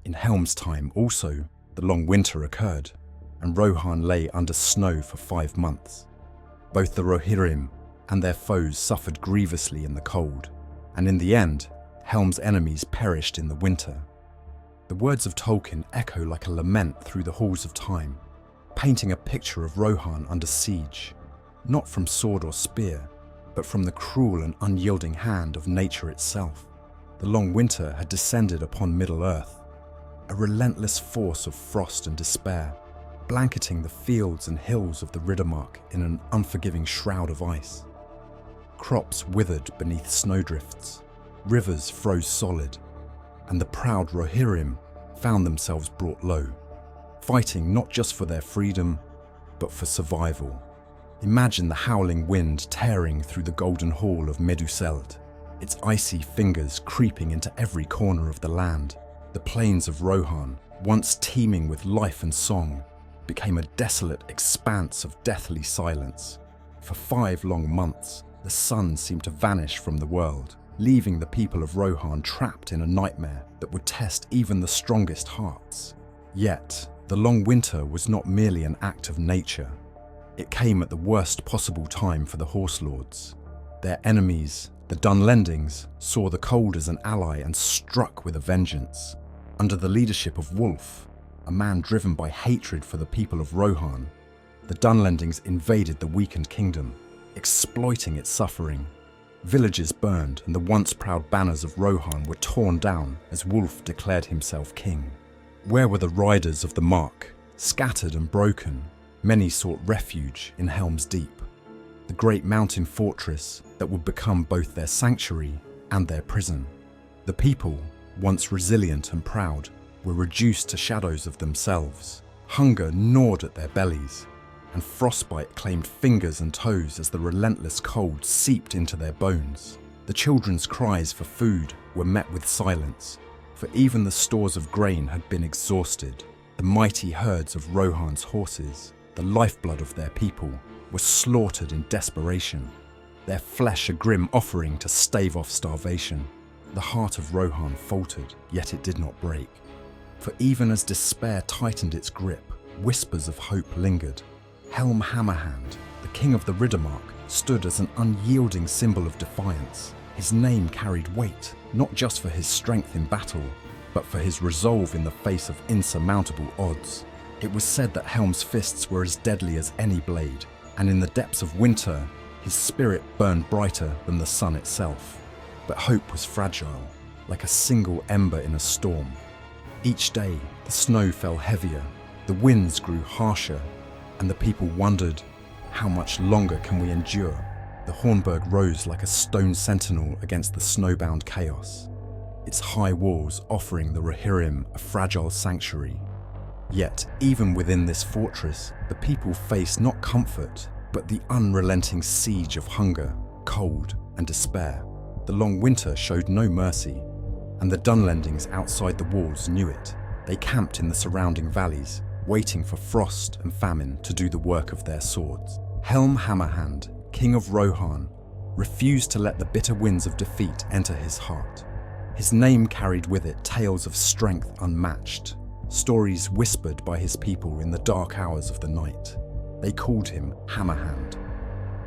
In Helm's time also, the long winter occurred, and Rohan lay under snow for 5 months. Both the Rohirrim and their foes suffered grievously in the cold, and in the end, Helm's enemies perished in the winter. The words of Tolkien echo like a lament through the halls of time, painting a picture of Rohan under siege, not from sword or spear, but from the cruel and unyielding hand of nature itself. The long winter had descended upon Middle-earth, a relentless force of frost and despair, blanketing the fields and hills of the Riddermark in an unforgiving shroud of ice. Crops withered beneath snowdrifts, rivers froze solid, and the proud Rohirrim found themselves brought low, fighting not just for their freedom, but for survival. Imagine the howling wind tearing through the golden hall of Meduseld, its icy fingers creeping into every corner of the land. The plains of Rohan, once teeming with life and song, became a desolate expanse of deathly silence. For 5 long months, the sun seemed to vanish from the world, leaving the people of Rohan trapped in a nightmare that would test even the strongest hearts. Yet, the long winter was not merely an act of nature. It came at the worst possible time for the Horse Lords. Their enemies, the Dunlendings, saw the cold as an ally and struck with a vengeance. Under the leadership of Wulf, a man driven by hatred for the people of Rohan, the Dunlendings invaded the weakened kingdom, exploiting its suffering. Villages burned and the once proud banners of Rohan were torn down as Wulf declared himself king. Where were the riders of the Mark? Scattered and broken, many sought refuge in Helm's Deep, the great mountain fortress that would become both their sanctuary and their prison. The people, once resilient and proud, were reduced to shadows of themselves. Hunger gnawed at their bellies, and frostbite claimed fingers and toes as the relentless cold seeped into their bones. The children's cries for food were met with silence, for even the stores of grain had been exhausted. The mighty herds of Rohan's horses, the lifeblood of their people, were slaughtered in desperation, their flesh a grim offering to stave off starvation. The heart of Rohan faltered, yet it did not break. For even as despair tightened its grip, whispers of hope lingered. Helm Hammerhand, the king of the Riddermark, stood as an unyielding symbol of defiance. His name carried weight, not just for his strength in battle, but for his resolve in the face of insurmountable odds. It was said that Helm's fists were as deadly as any blade, and in the depths of winter, his spirit burned brighter than the sun itself. But hope was fragile, like a single ember in a storm. Each day, the snow fell heavier, the winds grew harsher, and the people wondered, how much longer can we endure? The Hornburg rose like a stone sentinel against the snowbound chaos, its high walls offering the Rohirrim a fragile sanctuary. Yet, even within this fortress, the people faced not comfort, but the unrelenting siege of hunger, cold, and despair. The long winter showed no mercy, and the Dunlendings outside the walls knew it. They camped in the surrounding valleys, waiting for frost and famine to do the work of their swords. Helm Hammerhand, king of Rohan, refused to let the bitter winds of defeat enter his heart. His name carried with it tales of strength unmatched, stories whispered by his people in the dark hours of the night. They called him Hammerhand,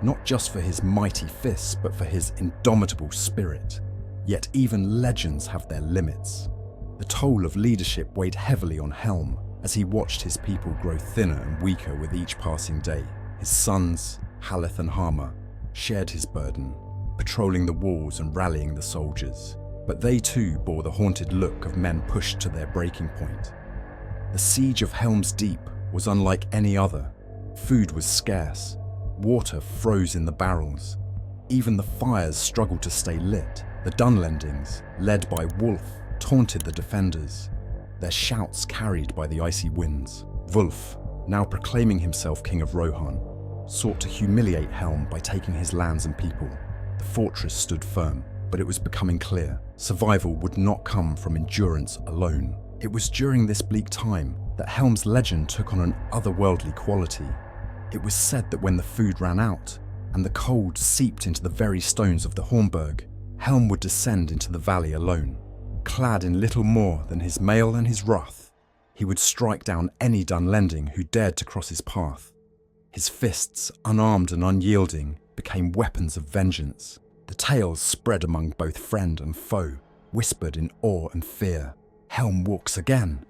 not just for his mighty fists, but for his indomitable spirit. Yet even legends have their limits. The toll of leadership weighed heavily on Helm as he watched his people grow thinner and weaker with each passing day. His sons, Haleth and Harma, shared his burden, patrolling the walls and rallying the soldiers. But they too bore the haunted look of men pushed to their breaking point. The siege of Helm's Deep was unlike any other. Food was scarce, water froze in the barrels. Even the fires struggled to stay lit. The Dunlendings, led by Wulf, taunted the defenders, their shouts carried by the icy winds. Wulf, now proclaiming himself king of Rohan, sought to humiliate Helm by taking his lands and people. The fortress stood firm, but it was becoming clear survival would not come from endurance alone. It was during this bleak time that Helm's legend took on an otherworldly quality. It was said that when the food ran out and the cold seeped into the very stones of the Hornburg, Helm would descend into the valley alone, clad in little more than his mail and his wrath, he would strike down any Dunlending who dared to cross his path. His fists, unarmed and unyielding, became weapons of vengeance. The tales spread among both friend and foe, whispered in awe and fear. Helm walks again.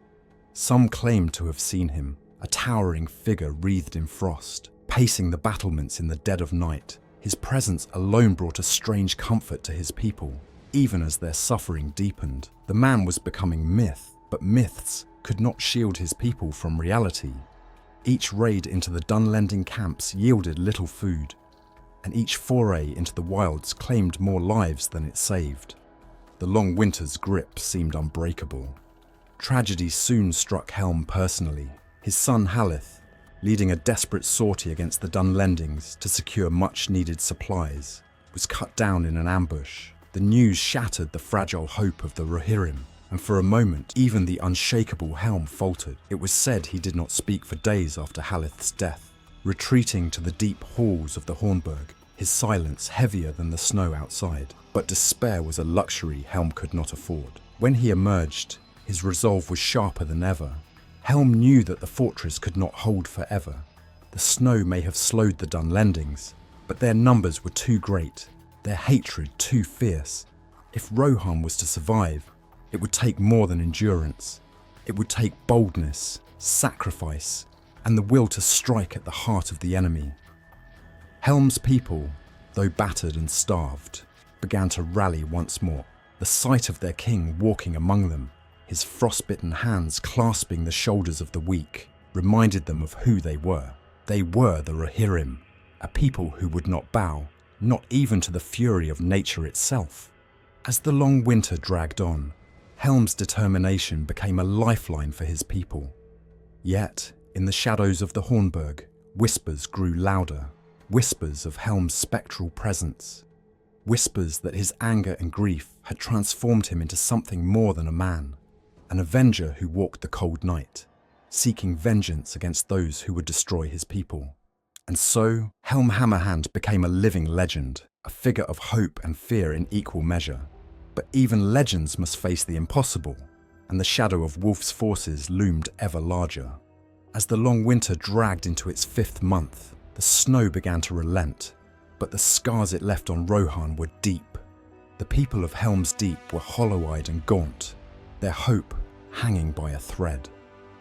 Some claimed to have seen him, a towering figure wreathed in frost, pacing the battlements in the dead of night. His presence alone brought a strange comfort to his people, even as their suffering deepened. The man was becoming myth, but myths could not shield his people from reality. Each raid into the Dunlending camps yielded little food, and each foray into the wilds claimed more lives than it saved. The long winter's grip seemed unbreakable. Tragedy soon struck Helm personally. His son Haleth, leading a desperate sortie against the Dunlendings to secure much-needed supplies, was cut down in an ambush. The news shattered the fragile hope of the Rohirrim, and for a moment even the unshakable Helm faltered. It was said he did not speak for days after Haleth's death, retreating to the deep halls of the Hornburg, his silence heavier than the snow outside. But despair was a luxury Helm could not afford. When he emerged, his resolve was sharper than ever. Helm knew that the fortress could not hold forever. The snow may have slowed the Dunlendings, but their numbers were too great, their hatred too fierce. If Rohan was to survive, it would take more than endurance. It would take boldness, sacrifice, and the will to strike at the heart of the enemy. Helm's people, though battered and starved, began to rally once more. The sight of their king walking among them, his frostbitten hands clasping the shoulders of the weak, reminded them of who they were. They were the Rohirrim, a people who would not bow, not even to the fury of nature itself. As the long winter dragged on, Helm's determination became a lifeline for his people. Yet, in the shadows of the Hornburg, whispers grew louder, whispers of Helm's spectral presence, whispers that his anger and grief had transformed him into something more than a man, an avenger who walked the cold night, seeking vengeance against those who would destroy his people. And so, Helm Hammerhand became a living legend, a figure of hope and fear in equal measure. But even legends must face the impossible, and the shadow of Wulf's forces loomed ever larger. As the long winter dragged into its 5th month, the snow began to relent, but the scars it left on Rohan were deep. The people of Helm's Deep were hollow-eyed and gaunt, their hope hanging by a thread.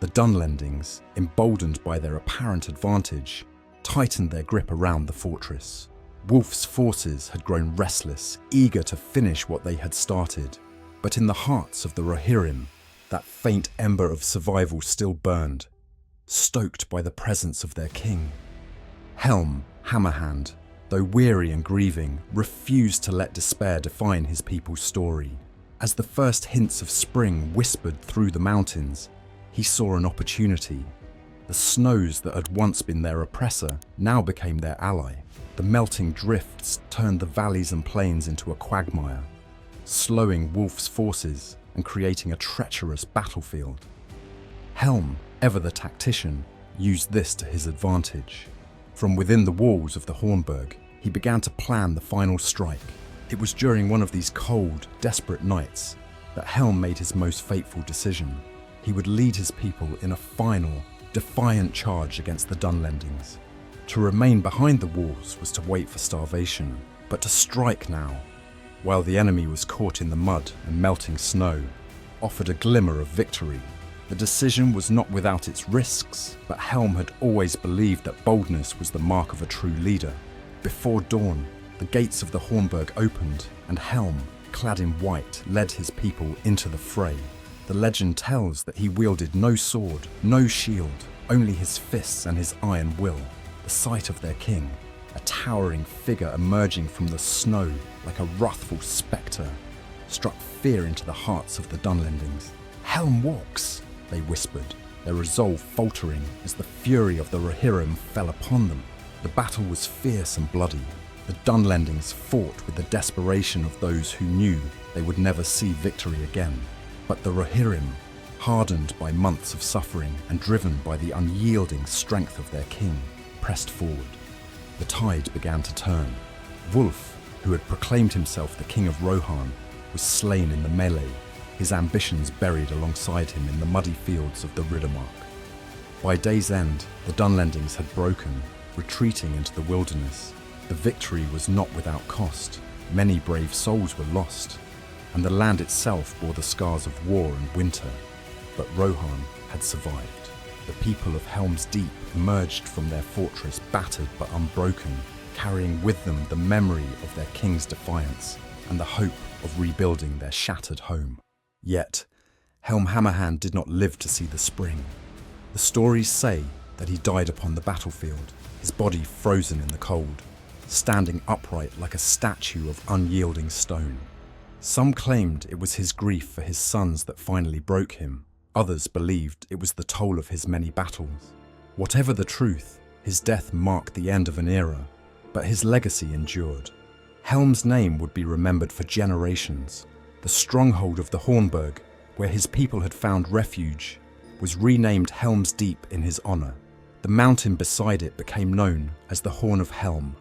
The Dunlendings, emboldened by their apparent advantage, tightened their grip around the fortress. Wulf's forces had grown restless, eager to finish what they had started. But in the hearts of the Rohirrim, that faint ember of survival still burned, stoked by the presence of their king. Helm Hammerhand, though weary and grieving, refused to let despair define his people's story. As the first hints of spring whispered through the mountains, he saw an opportunity. The snows that had once been their oppressor now became their ally. The melting drifts turned the valleys and plains into a quagmire, slowing Wulf's forces and creating a treacherous battlefield. Helm, ever the tactician, used this to his advantage. From within the walls of the Hornburg, he began to plan the final strike. It was during one of these cold, desperate nights that Helm made his most fateful decision. He would lead his people in a final, defiant charge against the Dunlendings. To remain behind the walls was to wait for starvation, but to strike now, while the enemy was caught in the mud and melting snow, offered a glimmer of victory. The decision was not without its risks, but Helm had always believed that boldness was the mark of a true leader. Before dawn, the gates of the Hornburg opened, and Helm, clad in white, led his people into the fray. The legend tells that he wielded no sword, no shield, only his fists and his iron will. The sight of their king, a towering figure emerging from the snow like a wrathful spectre, struck fear into the hearts of the Dunlendings. "Helm walks," they whispered, their resolve faltering as the fury of the Rohirrim fell upon them. The battle was fierce and bloody. The Dunlendings fought with the desperation of those who knew they would never see victory again. But the Rohirrim, hardened by months of suffering and driven by the unyielding strength of their king, pressed forward. The tide began to turn. Wulf, who had proclaimed himself the king of Rohan, was slain in the melee. his ambitions buried alongside him in the muddy fields of the Riddermark. By day's end, the Dunlendings had broken, retreating into the wilderness. The victory was not without cost. Many brave souls were lost, and the land itself bore the scars of war and winter. But Rohan had survived. The people of Helm's Deep emerged from their fortress battered but unbroken, carrying with them the memory of their king's defiance and the hope of rebuilding their shattered home. Yet, Helm Hammerhand did not live to see the spring. The stories say that he died upon the battlefield, his body frozen in the cold, standing upright like a statue of unyielding stone. Some claimed it was his grief for his sons that finally broke him. Others believed it was the toll of his many battles. Whatever the truth, his death marked the end of an era, but his legacy endured. Helm's name would be remembered for generations. The stronghold of the Hornburg, where his people had found refuge, was renamed Helm's Deep in his honour. The mountain beside it became known as the Horn of Helm,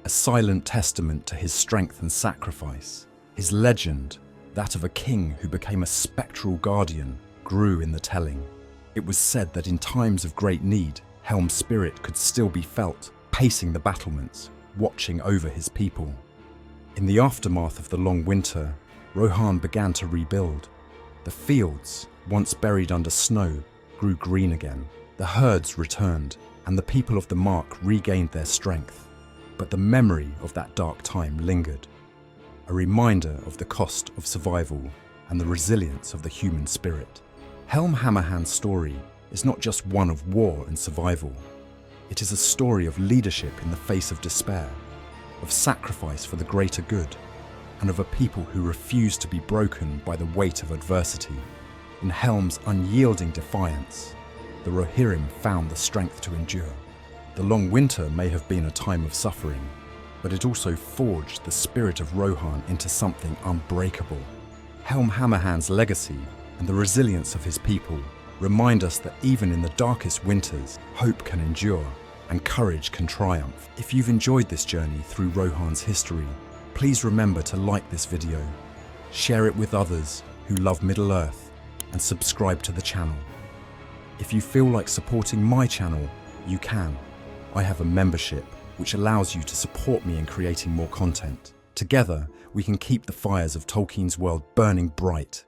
a silent testament to his strength and sacrifice. His legend, that of a king who became a spectral guardian, grew in the telling. It was said that in times of great need, Helm's spirit could still be felt, pacing the battlements, watching over his people. In the aftermath of the long winter, Rohan began to rebuild. The fields, once buried under snow, grew green again. The herds returned, and the people of the Mark regained their strength. But the memory of that dark time lingered, a reminder of the cost of survival and the resilience of the human spirit. Helm Hammerhand's story is not just one of war and survival. It is a story of leadership in the face of despair, of sacrifice for the greater good, and of a people who refuse to be broken by the weight of adversity. In Helm's unyielding defiance, the Rohirrim found the strength to endure. The long winter may have been a time of suffering, but it also forged the spirit of Rohan into something unbreakable. Helm Hammerhand's legacy and the resilience of his people remind us that even in the darkest winters, hope can endure and courage can triumph. If you've enjoyed this journey through Rohan's history, please remember to like this video, share it with others who love Middle-earth, and subscribe to the channel. If you feel like supporting my channel, you can. I have a membership which allows you to support me in creating more content. Together, we can keep the fires of Tolkien's world burning bright.